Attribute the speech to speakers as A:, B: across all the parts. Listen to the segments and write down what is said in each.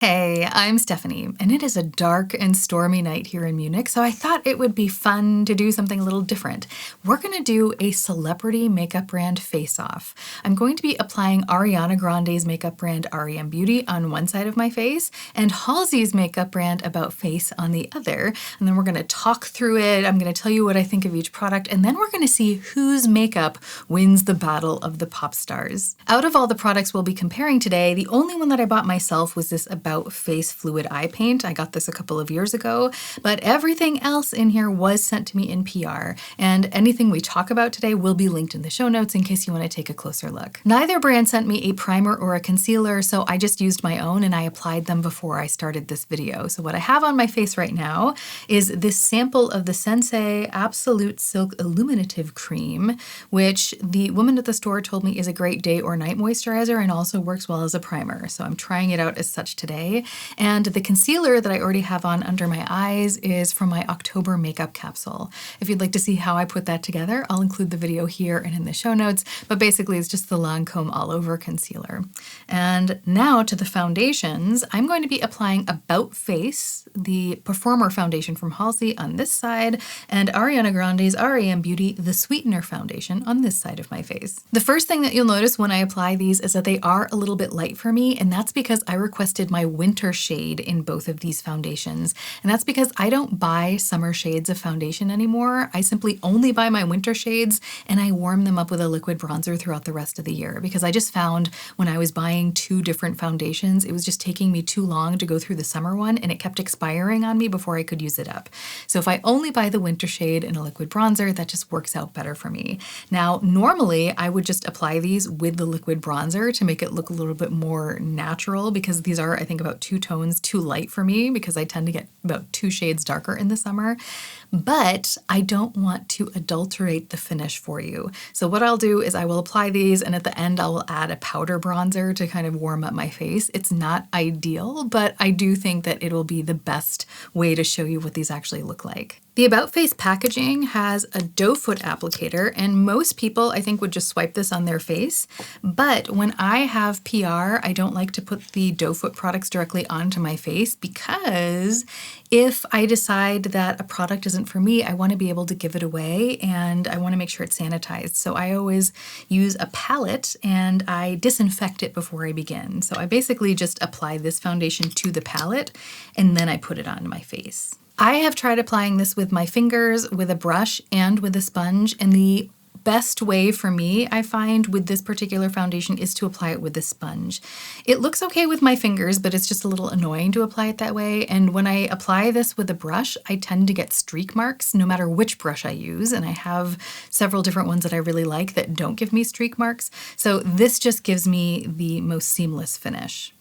A: Hey, I'm Stephanie, and it is a dark and stormy night here in Munich, so I thought it would be fun to do something a little different. We're going to do a celebrity makeup brand face-off. I'm going to be applying Ariana Grande's makeup brand R.E.M Beauty on one side of my face, and Halsey's makeup brand About Face on the other, and then we're going to talk through it. I'm going to tell you what I think of each product, and then we're going to see whose makeup wins the battle of the pop stars. Out of all the products we'll be comparing today, the only one that I bought myself was this About Face Fluid Eye Paint. I got this a couple of years ago, but everything else in here was sent to me in PR, and anything we talk about today will be linked in the show notes in case you want to take a closer look. Neither brand sent me a primer or a concealer, so I just used my own and I applied them before I started this video. So what I have on my face right now is this sample of the SENSAI Absolute Silk Illuminative Cream, which the woman at the store told me is a great day or night moisturizer and also works well as a primer. So I'm trying it out as such today. And the concealer that I already have on under my eyes is from my October makeup capsule. If you'd like to see how I put that together, I'll include the video here and in the show notes, but basically it's just the Lancome All Over concealer. And now to the foundations. I'm going to be applying About Face, the Performer foundation from Halsey on this side, and Ariana Grande's R.E.M Beauty, the Sweetener foundation on this side of my face. The first thing that you'll notice when I apply these is that they are a little bit light for me, and that's because I requested my winter shade in both of these foundations. And that's because I don't buy summer shades of foundation anymore. I simply only buy my winter shades and I warm them up with a liquid bronzer throughout the rest of the year, because I just found when I was buying two different foundations, it was just taking me too long to go through the summer one and it kept expiring on me before I could use it up. So if I only buy the winter shade and a liquid bronzer, that just works out better for me. Now, normally I would just apply these with the liquid bronzer to make it look a little bit more natural, because these are, I think, about 2 tones too light for me, because I tend to get about 2 shades darker in the summer. But I don't want to adulterate the finish for you. So what I'll do is I will apply these, and at the end I will add a powder bronzer to kind of warm up my face. It's not ideal, but I do think that it'll be the best way to show you what these actually look like. The About Face packaging has a doe foot applicator, and most people I think would just swipe this on their face. But when I have PR, I don't like to put the doe foot products directly onto my face, because if I decide that a product isn't for me, I want to be able to give it away and I want to make sure it's sanitized. So I always use a palette and I disinfect it before I begin. So I basically just apply this foundation to the palette and then I put it onto my face. I have tried applying this with my fingers, with a brush, and with a sponge, and the best way for me, I find, with this particular foundation is to apply it with a sponge. It looks okay with my fingers, but it's just a little annoying to apply it that way, and when I apply this with a brush, I tend to get streak marks no matter which brush I use, and I have several different ones that I really like that don't give me streak marks, so this just gives me the most seamless finish.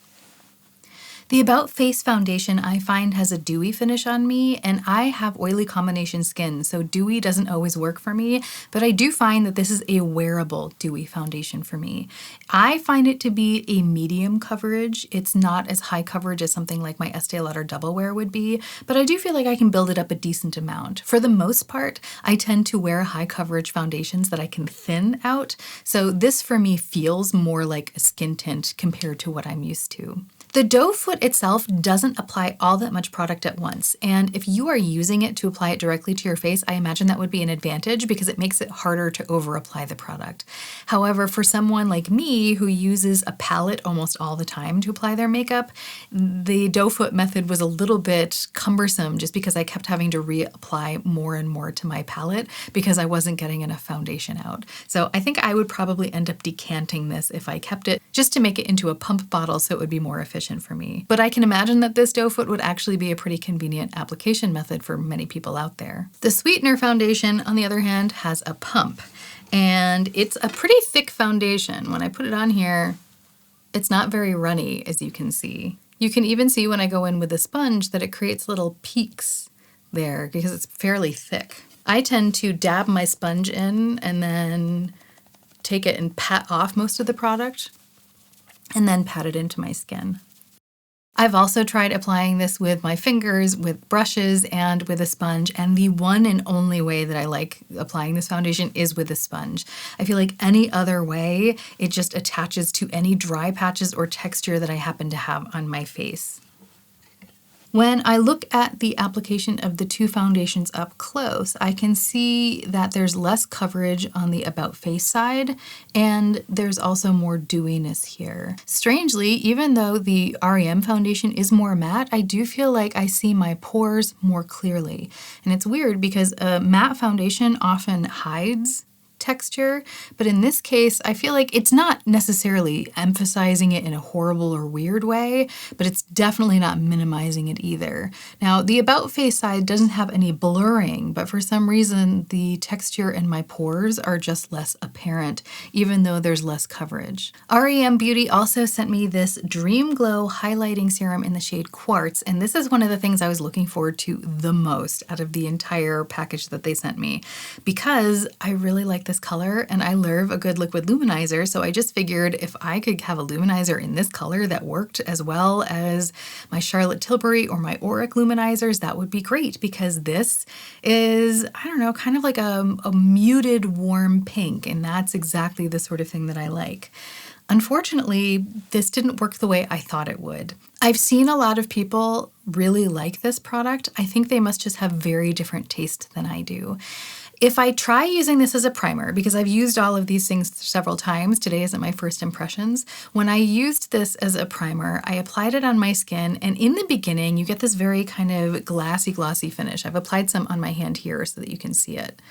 A: The About Face foundation I find has a dewy finish on me, and I have oily combination skin, so dewy doesn't always work for me, but I do find that this is a wearable dewy foundation for me. I find it to be a medium coverage. It's not as high coverage as something like my Estee Lauder Double Wear would be, but I do feel like I can build it up a decent amount. For the most part, I tend to wear high coverage foundations that I can thin out, so this for me feels more like a skin tint compared to what I'm used to. The doe foot itself doesn't apply all that much product at once, and if you are using it to apply it directly to your face, I imagine that would be an advantage because it makes it harder to over-apply the product. However, for someone like me who uses a palette almost all the time to apply their makeup, the doe foot method was a little bit cumbersome just because I kept having to reapply more and more to my palette because I wasn't getting enough foundation out. So I think I would probably end up decanting this if I kept it, just to make it into a pump bottle so it would be more efficient for me. But I can imagine that this doe foot would actually be a pretty convenient application method for many people out there. The Sweetener foundation, on the other hand, has a pump, and it's a pretty thick foundation. When I put it on here, it's not very runny, as you can see. You can even see when I go in with a sponge that it creates little peaks there because it's fairly thick. I tend to dab my sponge in and then take it and pat off most of the product and then pat it into my skin. I've also tried applying this with my fingers, with brushes, and with a sponge, and the one and only way that I like applying this foundation is with a sponge. I feel like any other way, it just attaches to any dry patches or texture that I happen to have on my face. When I look at the application of the two foundations up close, I can see that there's less coverage on the about face side, and there's also more dewiness here. Strangely, even though the R.E.M foundation is more matte, I do feel like I see my pores more clearly. And it's weird because a matte foundation often hides texture, but in this case, I feel like it's not necessarily emphasizing it in a horrible or weird way, but it's definitely not minimizing it either. Now, the about face side doesn't have any blurring, but for some reason, the texture in my pores are just less apparent, even though there's less coverage. R.E.M Beauty also sent me this Dreamglow highlighting serum in the shade Quartz, and this is one of the things I was looking forward to the most out of the entire package that they sent me, because I really like this color and I love a good liquid luminizer, so I just figured if I could have a luminizer in this color that worked as well as my Charlotte Tilbury or my Auric luminizers, that would be great, because this is, I don't know, kind of like a muted warm pink, and that's exactly the sort of thing that I like. Unfortunately, this didn't work the way I thought it would. I've seen a lot of people really like this product. I think they must just have very different taste than I do. If I try using this as a primer, because I've used all of these things several times, today isn't my first impressions. When I used this as a primer, I applied it on my skin, and in the beginning, you get this very kind of glossy finish. I've applied some on my hand here so that you can see it.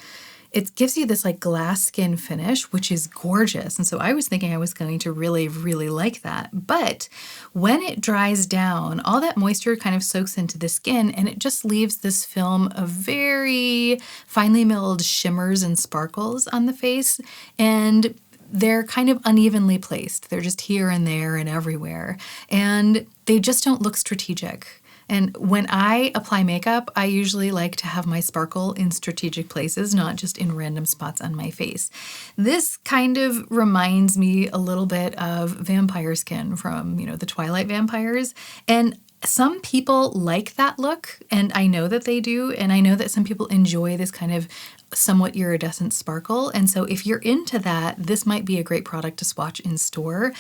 A: It gives you this like glass skin finish, which is gorgeous. And so I was thinking I was going to really like that. But when it dries down, all that moisture kind of soaks into the skin, and it just leaves this film of very finely milled shimmers and sparkles on the face. And they're kind of unevenly placed. They're just here and there and everywhere. And they just don't look strategic. And when I apply makeup, I usually like to have my sparkle in strategic places, not just in random spots on my face. This kind of reminds me a little bit of vampire skin from, the Twilight vampires. And some people like that look, and I know that they do, and I know that some people enjoy this kind of somewhat iridescent sparkle. And so if you're into that, this might be a great product to swatch in store.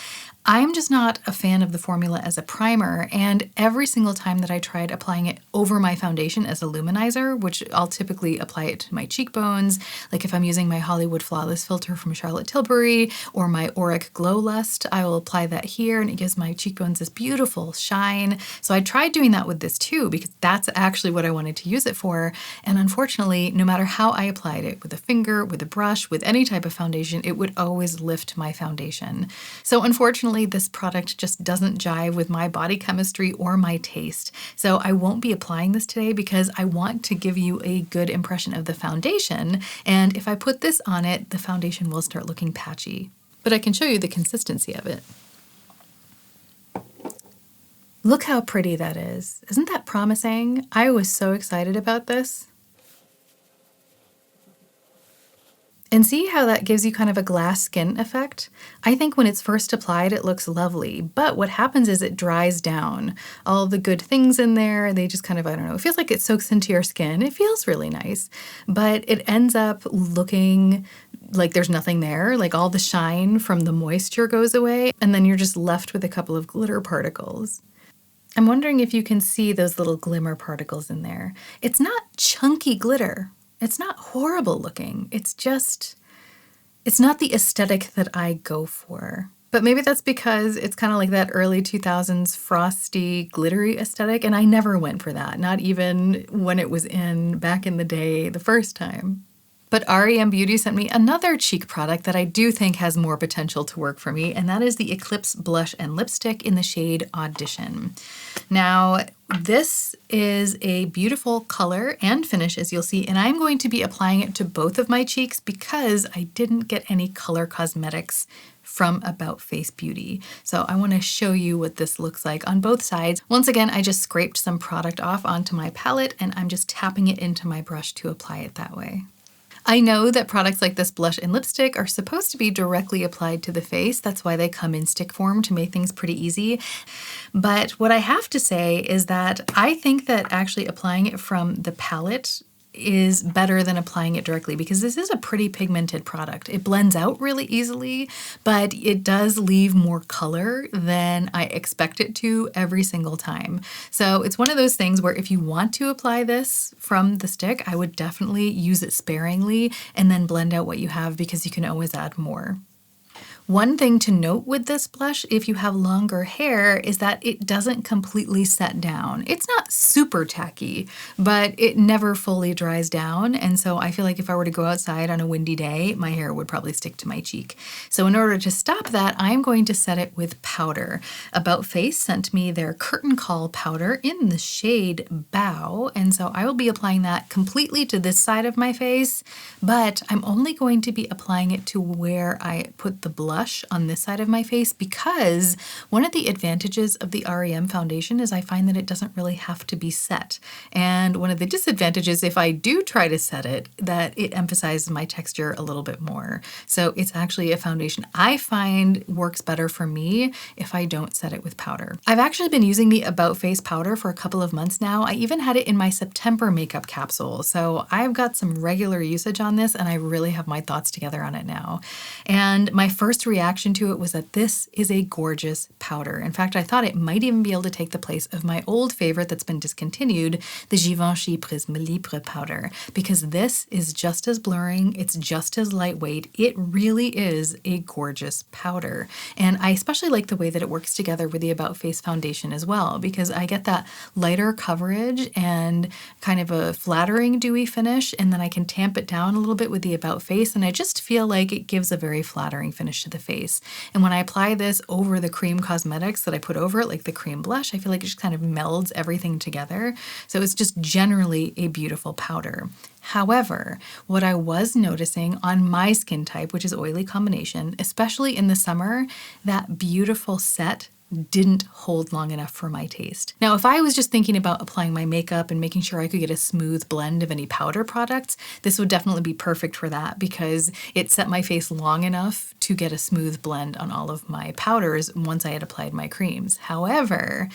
A: I'm just not a fan of the formula as a primer, and every single time that I tried applying it over my foundation as a luminizer, which I'll typically apply it to my cheekbones, like if I'm using my Hollywood Flawless filter from Charlotte Tilbury or my Auric Glow Lust, I will apply that here and it gives my cheekbones this beautiful shine. So I tried doing that with this too, because that's actually what I wanted to use it for. And unfortunately, no matter how I applied it, with a finger, with a brush, with any type of foundation, it would always lift my foundation. So unfortunately, this product just doesn't jive with my body chemistry or my taste. So I won't be applying this today because I want to give you a good impression of the foundation. And if I put this on it, the foundation will start looking patchy. But I can show you the consistency of it. Look how pretty that is. Isn't that promising? I was so excited about this. And see how that gives you kind of a glass skin effect? I think when it's first applied, it looks lovely, but what happens is it dries down. All the good things in there, they just kind of, I don't know, it feels like it soaks into your skin. It feels really nice, but it ends up looking like there's nothing there, like all the shine from the moisture goes away, and then you're just left with a couple of glitter particles. I'm wondering if you can see those little glimmer particles in there. It's not chunky glitter. It's not horrible looking. It's not the aesthetic that I go for. But maybe that's because it's kind of like that early 2000s frosty, glittery aesthetic, and I never went for that, not even when it was in back in the day the first time. But R.E.M Beauty sent me another cheek product that I do think has more potential to work for me, and that is the Eclipse Blush and Lipstick in the shade Audition. Now, this is a beautiful color and finish, as you'll see, and I'm going to be applying it to both of my cheeks because I didn't get any color cosmetics from About Face Beauty. So I want to show you what this looks like on both sides. Once again, I just scraped some product off onto my palette, and I'm just tapping it into my brush to apply it that way. I know that products like this blush and lipstick are supposed to be directly applied to the face. That's why they come in stick form to make things pretty easy. But what I have to say is that I think that actually applying it from the palette is better than applying it directly because this is a pretty pigmented product. It blends out really easily, but it does leave more color than I expect it to every single time. So it's one of those things where if you want to apply this from the stick, I would definitely use it sparingly and then blend out what you have because you can always add more. One thing to note with this blush, if you have longer hair, is that it doesn't completely set down. It's not super tacky, but it never fully dries down. And so I feel like if I were to go outside on a windy day, my hair would probably stick to my cheek. So in order to stop that, I'm going to set it with powder. About Face sent me their Curtain Call powder in the shade Bow. And so I will be applying that completely to this side of my face, but I'm only going to be applying it to where I put the blush on this side of my face because one of the advantages of the R.E.M foundation is I find that it doesn't really have to be set. And one of the disadvantages, if I do try to set it, that it emphasizes my texture a little bit more. So it's actually a foundation I find works better for me if I don't set it with powder. I've actually been using the About Face powder for a couple of months now. I even had it in my September makeup capsule. So I've got some regular usage on this and I really have my thoughts together on it now. And my first reaction to it was that this is a gorgeous powder. In fact, I thought it might even be able to take the place of my old favorite that's been discontinued, the Givenchy Prisme Libre powder, because this is just as blurring, it's just as lightweight. It really is a gorgeous powder. And I especially like the way that it works together with the About Face foundation as well, because I get that lighter coverage and kind of a flattering dewy finish, and then I can tamp it down a little bit with the About Face, and I just feel like it gives a very flattering finish to the face. And when I apply this over the cream cosmetics that I put over it, like the cream blush, I feel like it just kind of melds everything together. So it's just generally a beautiful powder. However, what I was noticing on my skin type, which is oily combination, especially in the summer, that beautiful set didn't hold long enough for my taste. Now, if I was just thinking about applying my makeup and making sure I could get a smooth blend of any powder products, this would definitely be perfect for that because it set my face long enough to get a smooth blend on all of my powders once I had applied my creams. However,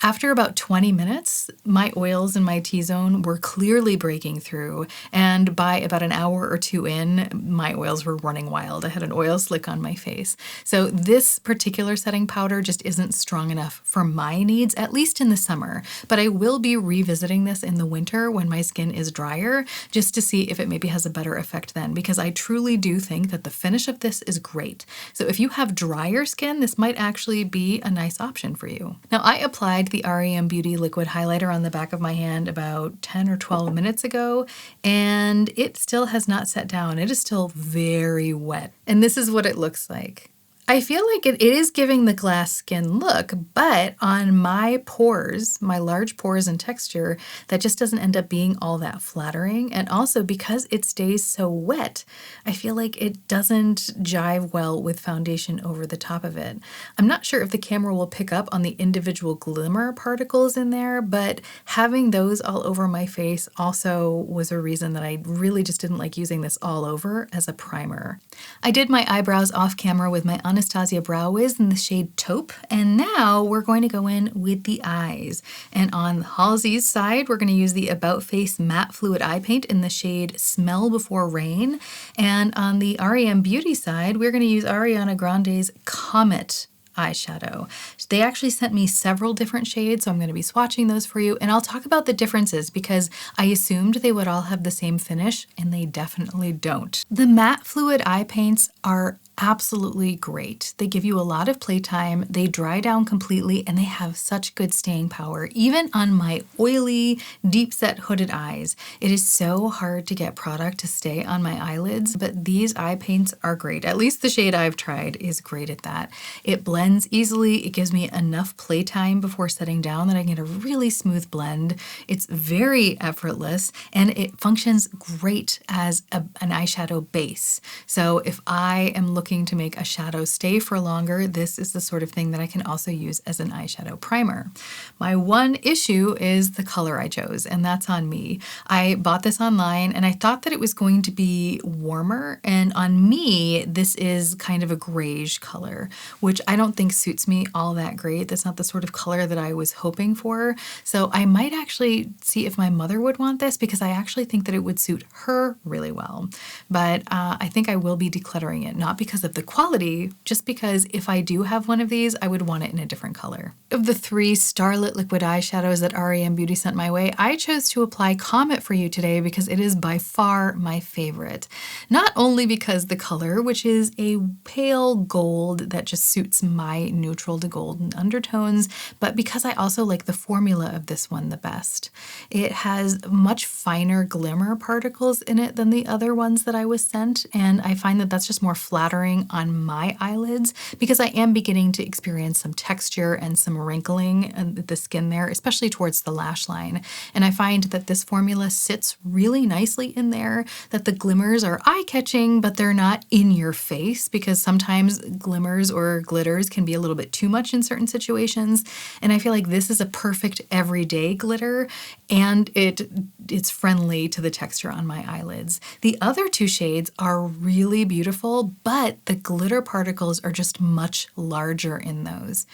A: after about 20 minutes, my oils in my T-zone were clearly breaking through, and by about an hour or two in, my oils were running wild. I had an oil slick on my face. So this particular setting powder just isn't strong enough for my needs, at least in the summer, but I will be revisiting this in the winter when my skin is drier, just to see if it maybe has a better effect then, because I truly do think that the finish of this is great. So if you have drier skin, this might actually be a nice option for you. Now, I applied the R.E.M Beauty Liquid Highlighter on the back of my hand about 10 or 12 minutes ago, and it still has not set down. It is still very wet, and this is what it looks like. I feel like it is giving the glass skin look, but on my pores, my large pores and texture, that just doesn't end up being all that flattering. And also because it stays so wet, I feel like it doesn't jive well with foundation over the top of it. I'm not sure if the camera will pick up on the individual glimmer particles in there, but having those all over my face also was a reason that I really just didn't like using this all over as a primer. I did my eyebrows off camera with my Anastasia Brow Wiz in the shade Taupe, and now we're going to go in with the eyes. And on Halsey's side, we're going to use the About Face Matte Fluid Eye Paint in the shade Smell Before Rain, and on the R.E.M Beauty side, we're going to use Ariana Grande's Comet eyeshadow. They actually sent me several different shades, so I'm going to be swatching those for you, and I'll talk about the differences because I assumed they would all have the same finish, and they definitely don't. The matte fluid eye paints are absolutely great. They give you a lot of playtime, they dry down completely, and they have such good staying power. Even on my oily, deep set hooded eyes, it is so hard to get product to stay on my eyelids, but these eye paints are great. At least the shade I've tried is great at that. It blends easily, it gives me enough playtime before setting down that I get a really smooth blend. It's very effortless, and it functions great as an eyeshadow base. So if I am looking looking to make a shadow stay for longer, this is the sort of thing that I can also use as an eyeshadow primer. My one issue is the color I chose, and that's on me. I bought this online and I thought that it was going to be warmer, and on me, this is kind of a grayish color, which I don't think suits me all that great. That's not the sort of color that I was hoping for. So I might actually see if my mother would want this, because I actually think that it would suit her really well. But I think I will be decluttering it, not because of the quality, just because if I do have one of these, I would want it in a different color. Of the 3 Starlit liquid eyeshadows that R.E.M Beauty sent my way, I chose to apply Comet for you today because it is by far my favorite. Not only because the color, which is a pale gold that just suits my neutral to golden undertones, but because I also like the formula of this one the best. It has much finer glimmer particles in it than the other ones that I was sent, and I find that that's just more flattering on my eyelids because I am beginning to experience some texture and some wrinkling in the skin there, especially towards the lash line. And I find that this formula sits really nicely in there, that the glimmers are eye-catching, but they're not in your face, because sometimes glimmers or glitters can be a little bit too much in certain situations. And I feel like this is a perfect everyday glitter, and it's friendly to the texture on my eyelids. The other 2 shades are really beautiful, but the glitter particles are just much larger in those.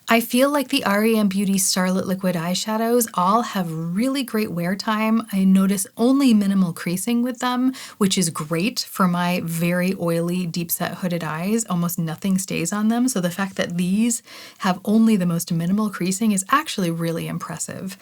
A: I feel like the R.E.M Beauty Starlit Liquid eyeshadows all have really great wear time. I notice only minimal creasing with them, which is great for my very oily, deep set hooded eyes. Almost nothing stays on them, so the fact that these have only the most minimal creasing is actually really impressive.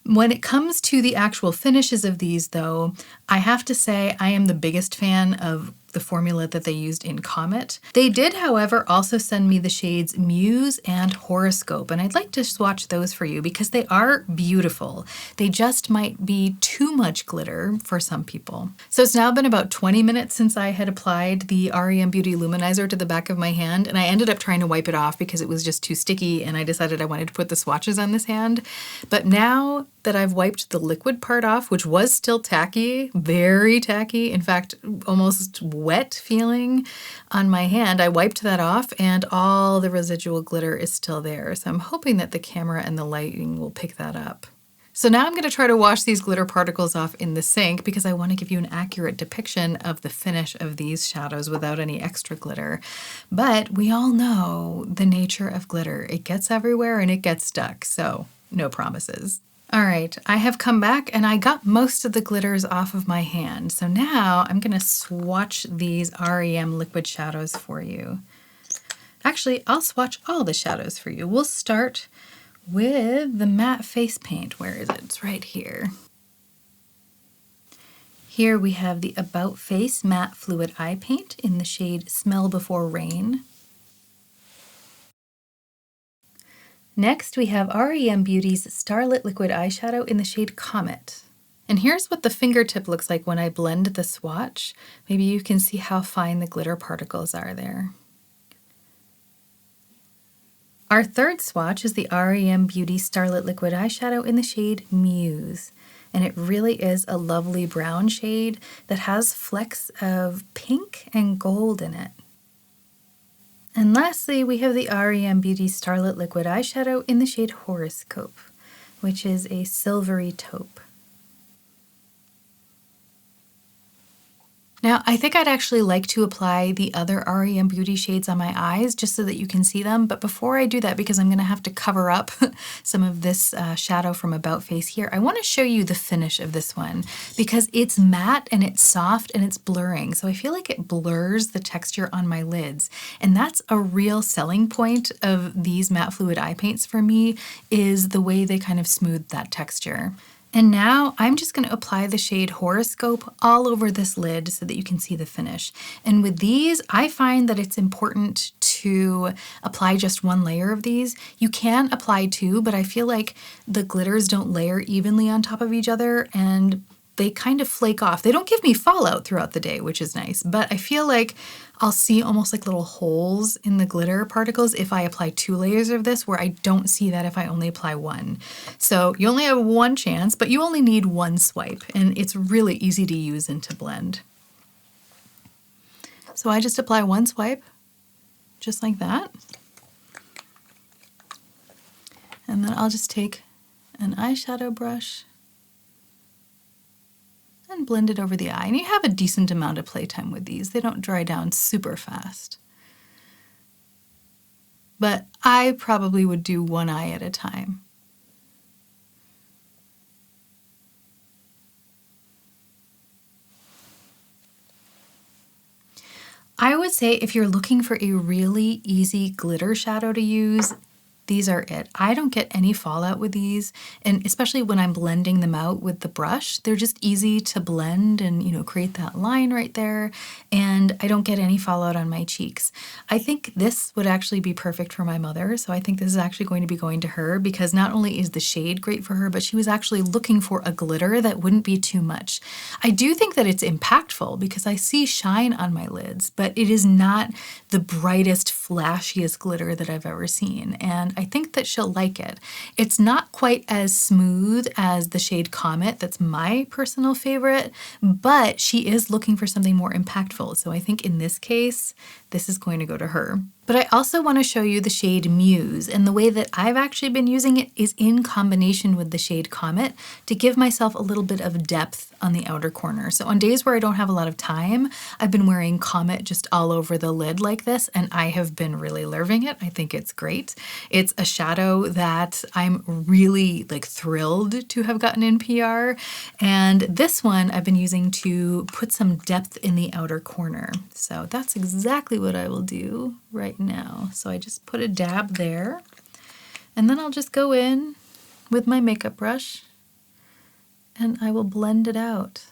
A: When it comes to the actual finishes of these, though, I have to say I am the biggest fan of the formula that they used in Comet. They did, however, also send me the shades Muse and Horoscope, and I'd like to swatch those for you because they are beautiful. They just might be too much glitter for some people. So it's now been about 20 minutes since I had applied the R.E.M Beauty Luminizer to the back of my hand, and I ended up trying to wipe it off because it was just too sticky, and I decided I wanted to put the swatches on this hand. But now that I've wiped the liquid part off, which was still tacky, very tacky, in fact, almost wet feeling on my hand, I wiped that off and all the residual glitter is still there. So I'm hoping that the camera and the lighting will pick that up. So now I'm going to try to wash these glitter particles off in the sink because I want to give you an accurate depiction of the finish of these shadows without any extra glitter. But we all know the nature of glitter. It gets everywhere and it gets stuck, so no promises. All right, I have come back and I got most of the glitters off of my hand. So now I'm gonna swatch these R.E.M liquid shadows for you. Actually, I'll swatch all the shadows for you. We'll start with the matte face paint. Where is it? It's right here. Here we have the About Face Matte Fluid Eye Paint in the shade Smell Before Rain. Next, we have R.E.M Beauty's Starlit Liquid Eyeshadow in the shade Comet. And here's what the fingertip looks like when I blend the swatch. Maybe you can see how fine the glitter particles are there. Our third swatch is the R.E.M Beauty Starlit Liquid Eyeshadow in the shade Muse. And it really is a lovely brown shade that has flecks of pink and gold in it. And lastly, we have the R.E.M Beauty Starlit Liquid Eyeshadow in the shade Horoscope, which is a silvery taupe. Now, I think I'd actually like to apply the other R.E.M Beauty shades on my eyes just so that you can see them. But before I do that, because I'm going to have to cover up some of this shadow from About Face here, I want to show you the finish of this one because it's matte and it's soft and it's blurring. So I feel like it blurs the texture on my lids. And that's a real selling point of these matte fluid eye paints for me, is the way they kind of smooth that texture. And now I'm just going to apply the shade Horoscope all over this lid so that you can see the finish. And with these, I find that it's important to apply just one layer of these. You can apply two, but I feel like the glitters don't layer evenly on top of each other, and they kind of flake off. They don't give me fallout throughout the day, which is nice, but I feel like I'll see almost like little holes in the glitter particles if I apply 2 layers of this, where I don't see that if I only apply 1. So you only have 1 chance, but you only need 1 swipe, and it's really easy to use and to blend. So I just apply 1 swipe, just like that. And then I'll just take an eyeshadow brush and blend it over the eye. And you have a decent amount of playtime with these. They don't dry down super fast. But I probably would do 1 eye at a time. I would say if you're looking for a really easy glitter shadow to use, these are it. I don't get any fallout with these, and especially when I'm blending them out with the brush, they're just easy to blend and, you know, create that line right there, and I don't get any fallout on my cheeks. I think this would actually be perfect for my mother, so I think this is actually going to be going to her, because not only is the shade great for her, but she was actually looking for a glitter that wouldn't be too much. I do think that it's impactful because I see shine on my lids, but it is not the brightest, flashiest glitter that I've ever seen, and I think that she'll like it. It's not quite as smooth as the shade Comet, that's my personal favorite, but she is looking for something more impactful. So I think in this case, this is going to go to her. But I also want to show you the shade Muse, and the way that I've actually been using it is in combination with the shade Comet to give myself a little bit of depth on the outer corner. So on days where I don't have a lot of time, I've been wearing Comet just all over the lid like this, and I have been really loving it. I think it's great. It's a shadow that I'm really thrilled to have gotten in PR, and this one I've been using to put some depth in the outer corner. So that's exactly what I will do right now. So I just put a dab there, and then I'll just go in with my makeup brush and I will blend it out.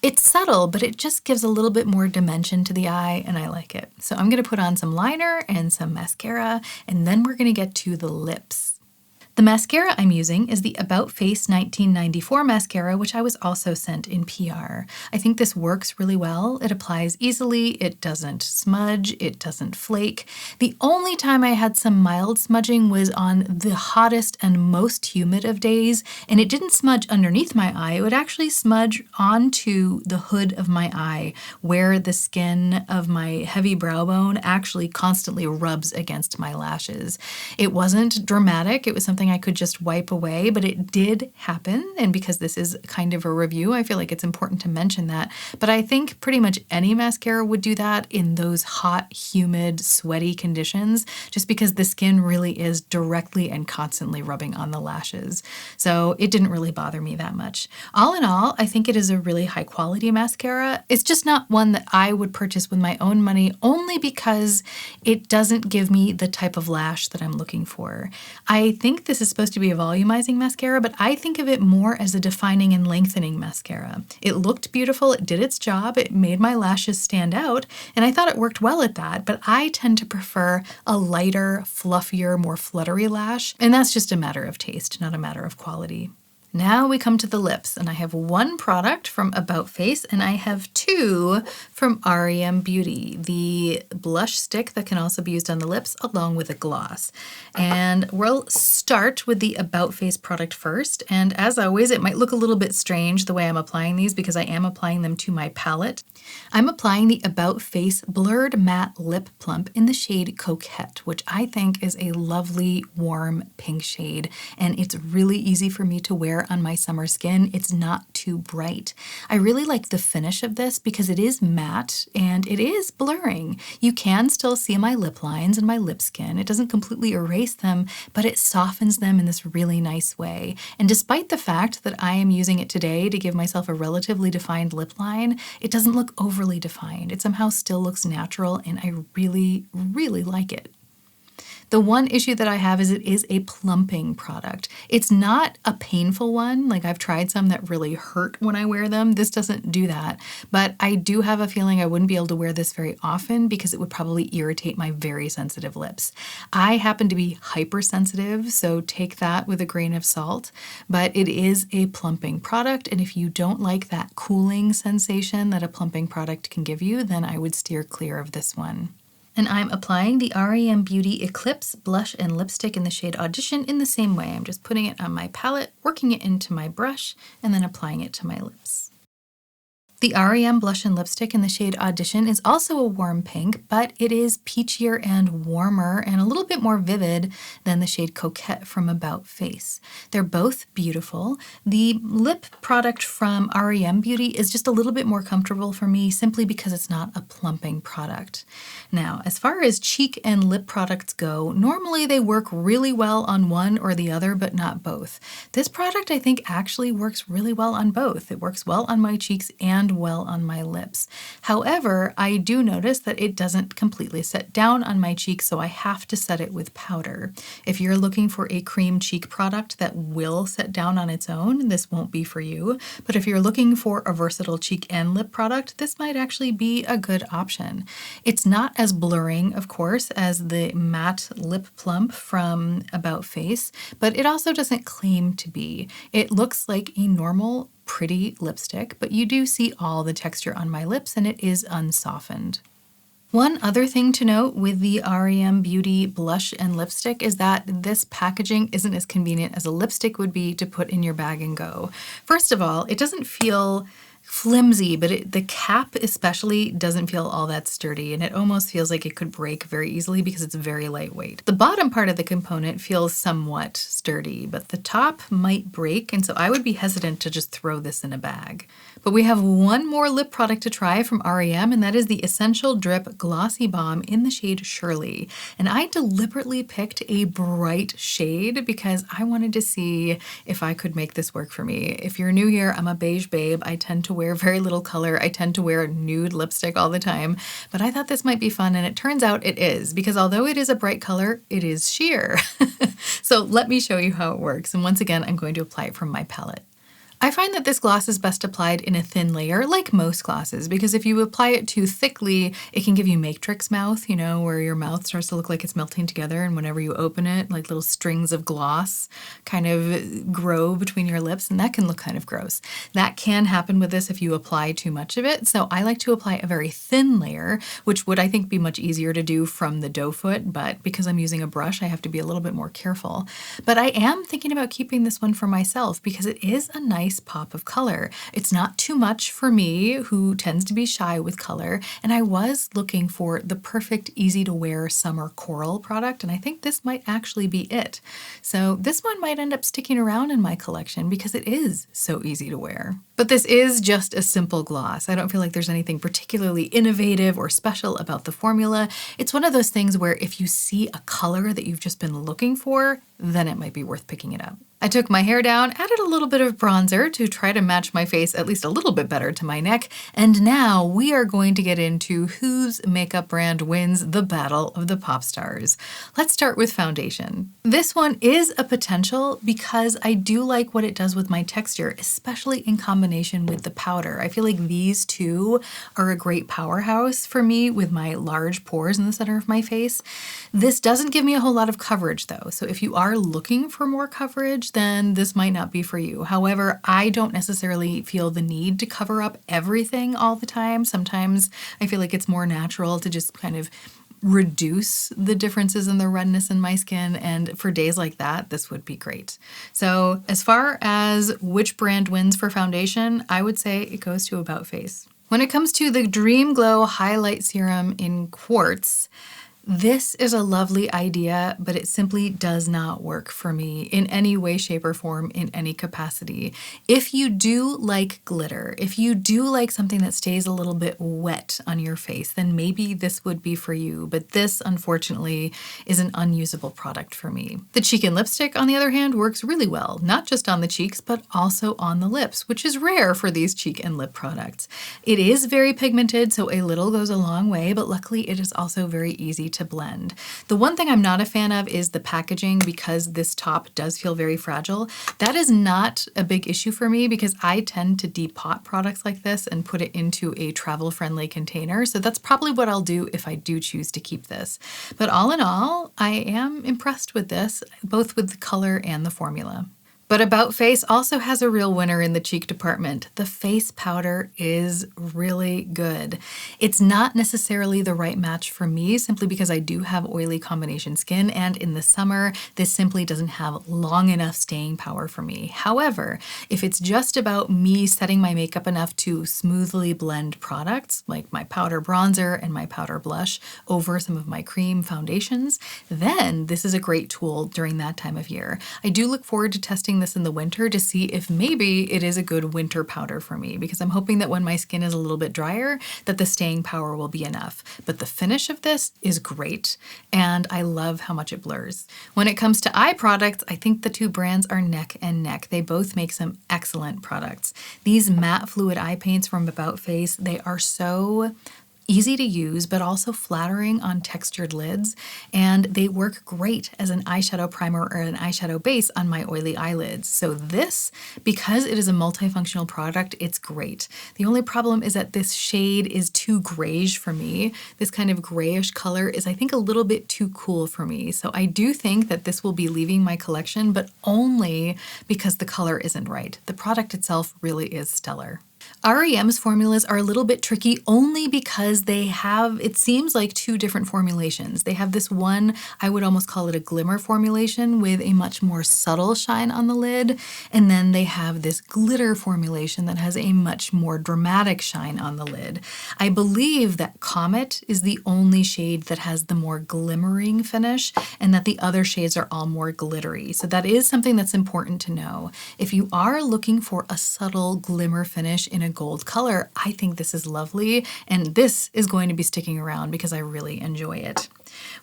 A: It's subtle, but it just gives a little bit more dimension to the eye, and I like it. So I'm going to put on some liner and some mascara, and then we're going to get to the lips. The mascara I'm using is the About Face 1994 mascara, which I was also sent in PR. I think this works really well. It applies easily, it doesn't smudge, it doesn't flake. The only time I had some mild smudging was on the hottest and most humid of days, and it didn't smudge underneath my eye. It would actually smudge onto the hood of my eye, where the skin of my heavy brow bone actually constantly rubs against my lashes. It wasn't dramatic, it was something I could just wipe away, but it did happen, and because this is kind of a review, I feel like it's important to mention that. But I think pretty much any mascara would do that in those hot, humid, sweaty conditions, just because the skin really is directly and constantly rubbing on the lashes. So it didn't really bother me that much. All in all, I think it is a really high quality mascara. It's just not one that I would purchase with my own money, only because it doesn't give me the type of lash that I'm looking for. I think this is supposed to be a volumizing mascara, but I think of it more as a defining and lengthening mascara. It looked beautiful, it did its job, it made my lashes stand out, and I thought it worked well at that, but I tend to prefer a lighter, fluffier, more fluttery lash, and that's just a matter of taste, not a matter of quality. Now we come to the lips, and I have one product from About Face, and I have two from R.E.M. Beauty, the blush stick that can also be used on the lips, along with a gloss. And we'll start with the About Face product first, and as always, it might look a little bit strange the way I'm applying these because I am applying them to my palette. I'm applying the About Face Blurred Matte Lip Plump in the shade Coquette, which I think is a lovely, warm pink shade, and it's really easy for me to wear on my summer skin. It's not too bright. I really like the finish of this because it is matte and it is blurring. You can still see my lip lines and my lip skin. It doesn't completely erase them, but it softens them in this really nice way. And despite the fact that I am using it today to give myself a relatively defined lip line, it doesn't look overly defined. It somehow still looks natural, and I really, really like it. The one issue that I have is it is a plumping product. It's not a painful one. Like I've tried some that really hurt when I wear them. This doesn't do that, but I do have a feeling I wouldn't be able to wear this very often because it would probably irritate my very sensitive lips. I happen to be hypersensitive, so take that with a grain of salt, but it is a plumping product, and if you don't like that cooling sensation that a plumping product can give you, then I would steer clear of this one. And I'm applying the R.E.M. Beauty Eclipse blush and lipstick in the shade Audition in the same way. I'm just putting it on my palette, working it into my brush, and then applying it to my lips. The R.E.M. blush and lipstick in the shade Audition is also a warm pink, but it is peachier and warmer and a little bit more vivid than the shade Coquette from About Face. They're both beautiful. The lip product from R.E.M. Beauty is just a little bit more comfortable for me simply because it's not a plumping product. Now, as far as cheek and lip products go, normally they work really well on one or the other, but not both. This product I think actually works really well on both. It works well on my cheeks and well on my lips. However, I do notice that it doesn't completely set down on my cheeks, so I have to set it with powder. If you're looking for a cream cheek product that will set down on its own, this won't be for you. But if you're looking for a versatile cheek and lip product, this might actually be a good option. It's not as blurring, of course, as the matte lip plump from About Face, but it also doesn't claim to be. It looks like a normal pretty lipstick, but you do see all the texture on my lips and it is unsoftened. One other thing to note with the R.E.M. Beauty blush and lipstick is that this packaging isn't as convenient as a lipstick would be to put in your bag and go. First of all, it doesn't feel flimsy, but the cap especially doesn't feel all that sturdy, and it almost feels like it could break very easily because it's very lightweight. The bottom part of the component feels somewhat sturdy, but the top might break, and so I would be hesitant to just throw this in a bag. But we have one more lip product to try from R.E.M, and that is the Essential Drip Glossy Balm in the shade Shirley. And I deliberately picked a bright shade because I wanted to see if I could make this work for me. If you're new here, I'm a beige babe. I tend to wear very little color. I tend to wear nude lipstick all the time, but I thought this might be fun, and it turns out it is, because although it is a bright color, it is sheer. So let me show you how it works. And once again, I'm going to apply it from my palette. I find that this gloss is best applied in a thin layer, like most glosses, because if you apply it too thickly, it can give you Matrix mouth, you know, where your mouth starts to look like it's melting together, and whenever you open it, like little strings of gloss kind of grow between your lips, and that can look kind of gross. That can happen with this if you apply too much of it, so I like to apply a very thin layer, which would, I think, be much easier to do from the doe foot, but because I'm using a brush, I have to be a little bit more careful. But I am thinking about keeping this one for myself because it is a nice pop of color. It's not too much for me, who tends to be shy with color, and I was looking for the perfect easy to wear summer coral product, and I think this might actually be it. So this one might end up sticking around in my collection because it is so easy to wear. But this is just a simple gloss. I don't feel like there's anything particularly innovative or special about the formula. It's one of those things where if you see a color that you've just been looking for, then it might be worth picking it up. I took my hair down, added a little bit of bronzer to try to match my face at least a little bit better to my neck, and now we are going to get into whose makeup brand wins the battle of the pop stars. Let's start with foundation. This one is a potential because I do like what it does with my texture, especially in combination with the powder. I feel like these two are a great powerhouse for me with my large pores in the center of my face. This doesn't give me a whole lot of coverage though, so if you are looking for more coverage, then this might not be for you. However, I don't necessarily feel the need to cover up everything all the time. Sometimes I feel like it's more natural to just kind of reduce the differences in the redness in my skin, and for days like that, this would be great. So as far as which brand wins for foundation, I would say it goes to About Face. When it comes to the Dreamglow Highlight Serum in Quartz, this is a lovely idea, but it simply does not work for me in any way, shape, or form in any capacity. If you do like glitter, if you do like something that stays a little bit wet on your face, then maybe this would be for you, but this, unfortunately, is an unusable product for me. The cheek and lipstick, on the other hand, works really well, not just on the cheeks, but also on the lips, which is rare for these cheek and lip products. It is very pigmented, so a little goes a long way, but luckily it is also very easy to blend. The one thing I'm not a fan of is the packaging, because this top does feel very fragile. That is not a big issue for me because I tend to depot products like this and put it into a travel-friendly container. So that's probably what I'll do if I do choose to keep this. But all in all, I am impressed with this, both with the color and the formula. But About Face also has a real winner in the cheek department. The face powder is really good. It's not necessarily the right match for me simply because I do have oily combination skin, and in the summer, this simply doesn't have long enough staying power for me. However, if it's just about me setting my makeup enough to smoothly blend products, like my powder bronzer and my powder blush over some of my cream foundations, then this is a great tool during that time of year. I do look forward to testing this in the winter to see if maybe it is a good winter powder for me, because I'm hoping that when my skin is a little bit drier, that the staying power will be enough. But the finish of this is great, and I love how much it blurs. When it comes to eye products, I think the two brands are neck and neck. They both make some excellent products. These matte fluid eye paints from About Face, they are so easy to use, but also flattering on textured lids, and they work great as an eyeshadow primer or an eyeshadow base on my oily eyelids. So this, because it is a multifunctional product, it's great. The only problem is that this shade is too grayish for me. This kind of grayish color is, I think, a little bit too cool for me. So I do think that this will be leaving my collection, but only because the color isn't right. The product itself really is stellar. R.E.M's formulas are a little bit tricky only because they have, it seems like, two different formulations. They have this one, I would almost call it a glimmer formulation with a much more subtle shine on the lid, and then they have this glitter formulation that has a much more dramatic shine on the lid. I believe that Comet is the only shade that has the more glimmering finish, and that the other shades are all more glittery. So that is something that's important to know. If you are looking for a subtle glimmer finish in a gold color, I think this is lovely, and this is going to be sticking around because I really enjoy it.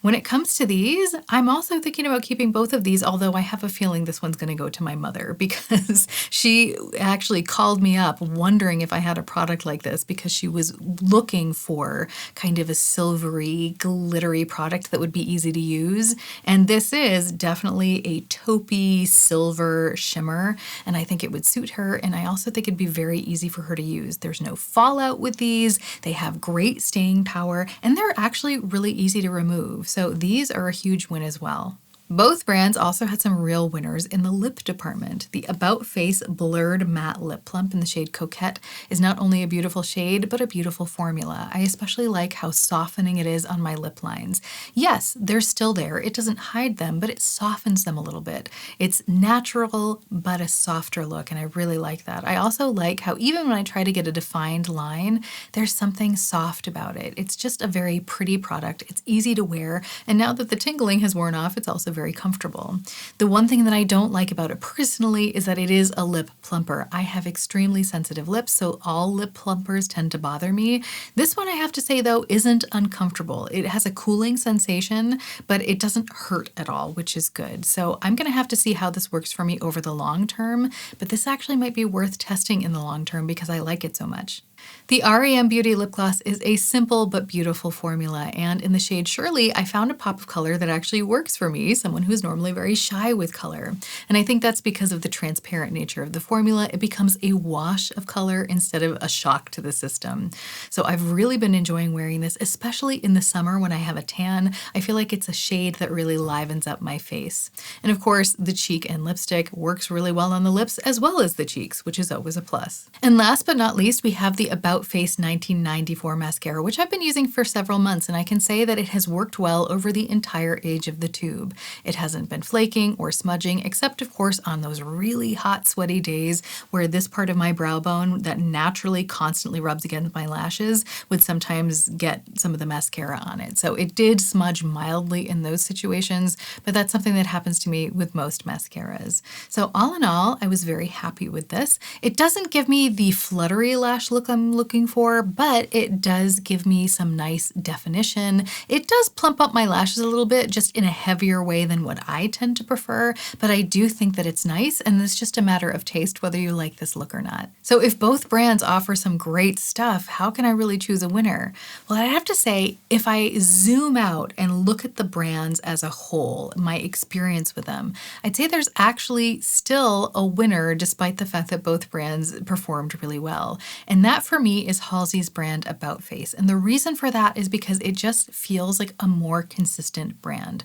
A: When it comes to these, I'm also thinking about keeping both of these, although I have a feeling this one's going to go to my mother because she actually called me up wondering if I had a product like this because she was looking for kind of a silvery, glittery product that would be easy to use. And this is definitely a taupey silver shimmer, and I think it would suit her, and I also think it'd be very easy for her to use. There's no fallout with these. They have great staying power, and they're actually really easy to remove. So these are a huge win as well. Both brands also had some real winners in the lip department. The About Face Blurred Matte Lip Plump in the shade Coquette is not only a beautiful shade, but a beautiful formula. I especially like how softening it is on my lip lines. Yes, they're still there. It doesn't hide them, but it softens them a little bit. It's natural, but a softer look, and I really like that. I also like how even when I try to get a defined line, there's something soft about it. It's just a very pretty product. It's easy to wear, and now that the tingling has worn off, it's also very comfortable. The one thing that I don't like about it personally is that it is a lip plumper. I have extremely sensitive lips, so all lip plumpers tend to bother me. This one, I have to say though, isn't uncomfortable. It has a cooling sensation, but it doesn't hurt at all, which is good. So I'm gonna have to see how this works for me over the long term, but this actually might be worth testing in the long term because I like it so much. The R.E.M Beauty Lip Gloss is a simple but beautiful formula, and in the shade Shirley, I found a pop of color that actually works for me, someone who's normally very shy with color. And I think that's because of the transparent nature of the formula. It becomes a wash of color instead of a shock to the system. So I've really been enjoying wearing this, especially in the summer when I have a tan. I feel like it's a shade that really livens up my face. And of course, the cheek and lipstick works really well on the lips as well as the cheeks, which is always a plus. And last but not least, we have the About Face 1994 mascara, which I've been using for several months, and I can say that it has worked well over the entire age of the tube. It hasn't been flaking or smudging, except of course on those really hot, sweaty days where this part of my brow bone that naturally constantly rubs against my lashes would sometimes get some of the mascara on it. So it did smudge mildly in those situations, but that's something that happens to me with most mascaras. So all in all, I was very happy with this. It doesn't give me the fluttery lash look I'm I'm looking for, but it does give me some nice definition. It does plump up my lashes a little bit, just in a heavier way than what I tend to prefer, but I do think that it's nice, and it's just a matter of taste whether you like this look or not. So if both brands offer some great stuff, how can I really choose a winner? Well, I have to say, if I zoom out and look at the brands as a whole, my experience with them, I'd say there's actually still a winner despite the fact that both brands performed really well. And that for me is Halsey's brand About Face. And the reason for that is because it just feels like a more consistent brand.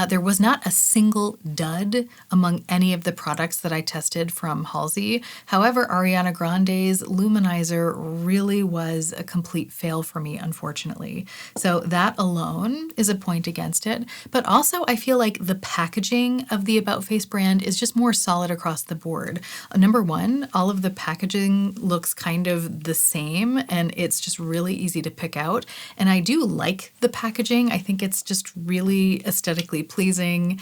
A: There was not a single dud among any of the products that I tested from Halsey. However, Ariana Grande's Luminizer really was a complete fail for me, unfortunately. So that alone is a point against it. But also I feel like the packaging of the About Face brand is just more solid across the board. Number one, all of the packaging looks kind of the same and it's just really easy to pick out. And I do like the packaging. I think it's just really aesthetically pleasing.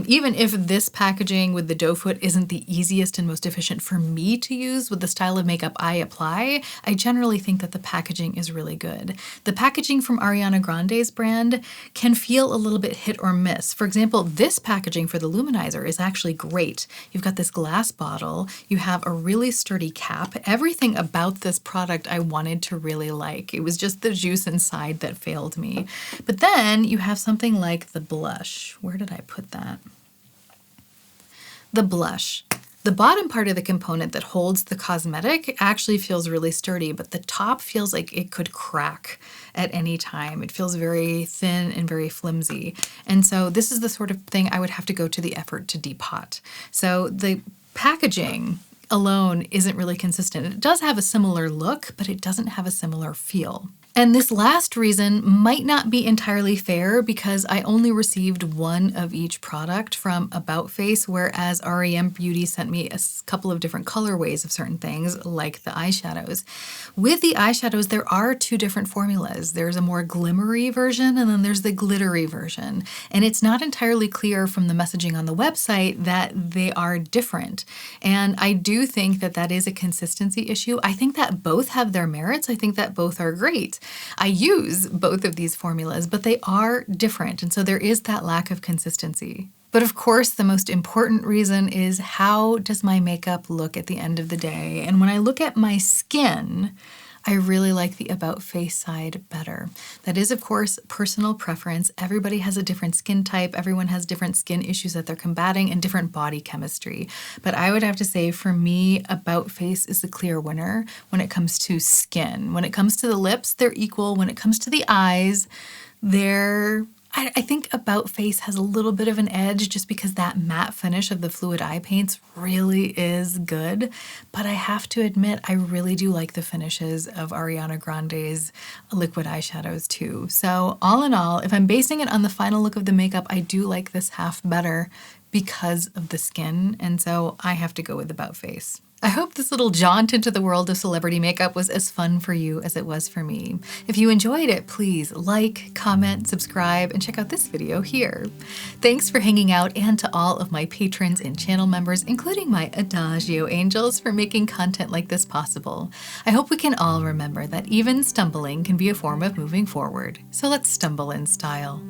A: Even if this packaging with the doe foot isn't the easiest and most efficient for me to use with the style of makeup I apply, I generally think that the packaging is really good. The packaging from Ariana Grande's brand can feel a little bit hit or miss. For example, this packaging for the Luminizer is actually great. You've got this glass bottle, you have a really sturdy cap. Everything about this product I wanted to really like. It was just the juice inside that failed me. But then you have something like the blush. Where did I put that? The blush. The bottom part of the component that holds the cosmetic actually feels really sturdy, but the top feels like it could crack at any time. It feels very thin and very flimsy. And so this is the sort of thing I would have to go to the effort to depot. So the packaging alone isn't really consistent. It does have a similar look, but it doesn't have a similar feel. And this last reason might not be entirely fair because I only received one of each product from About Face, whereas R.E.M. Beauty sent me a couple of different colorways of certain things, like the eyeshadows. With the eyeshadows, there are two different formulas. There's a more glimmery version, and then there's the glittery version. And it's not entirely clear from the messaging on the website that they are different. And I do think that that is a consistency issue. I think that both have their merits. I think that both are great. I use both of these formulas, but they are different, and so there is that lack of consistency. But of course, the most important reason is, how does my makeup look at the end of the day? And when I look at my skin, I really like the About Face side better. That is, of course, personal preference. Everybody has a different skin type. Everyone has different skin issues that they're combating and different body chemistry. But I would have to say, for me, About Face is the clear winner when it comes to skin. When it comes to the lips, they're equal. When it comes to the eyes, I think About Face has a little bit of an edge just because that matte finish of the fluid eye paints really is good. But I have to admit, I really do like the finishes of Ariana Grande's liquid eyeshadows too. So all in all, if I'm basing it on the final look of the makeup, I do like this half better because of the skin. And so I have to go with About Face. I hope this little jaunt into the world of celebrity makeup was as fun for you as it was for me. If you enjoyed it, please like, comment, subscribe, and check out this video here. Thanks for hanging out, and to all of my patrons and channel members, including my Adagio angels, for making content like this possible. I hope we can all remember that even stumbling can be a form of moving forward. So let's stumble in style.